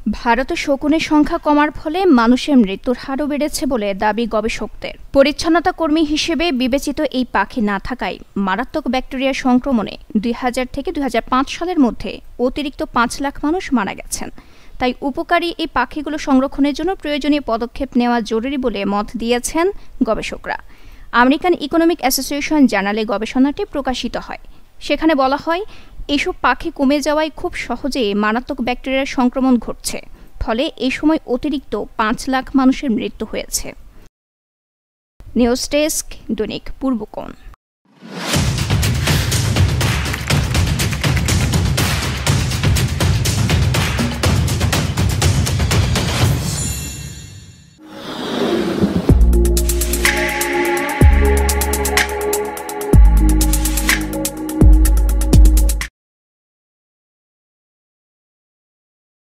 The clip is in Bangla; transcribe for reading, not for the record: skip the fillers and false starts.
ভারতে শকুনের সংখ্যা কমার ফলে মানুষের মৃত্যুর হারও বেড়েছে বলে দাবি গবেষকদের। পরিচ্ছন্নতা কর্মী হিসেবে বিবেচিত এই পাখি না থাকায় মারাত্মক ব্যাকটেরিয়া সংক্রমণে ২০০০ থেকে ২০০৫ সালের মধ্যে অতিরিক্ত ৫ লাখ মানুষ মারা গেছেন। তাই উপকারী এই পাখিগুলো সংরক্ষণের জন্য প্রয়োজনীয় পদক্ষেপ নেওয়া জরুরি বলে মত দিয়েছেন গবেষকরা। আমেরিকান ইকোনমিক অ্যাসোসিয়েশন জার্নালে গবেষণাটি প্রকাশিত হয়। সেখানে বলা হয়, এসব পাখি কমে যাওয়ায় খুব সহজেই মারাত্মক ব্যাকটেরিয়ার সংক্রমণ ঘটছে, ফলে এই সময় অতিরিক্ত ৫ লাখ মানুষের মৃত্যু হয়েছে। নিউজ ডেস্ক, দৈনিক পূর্বকোণ।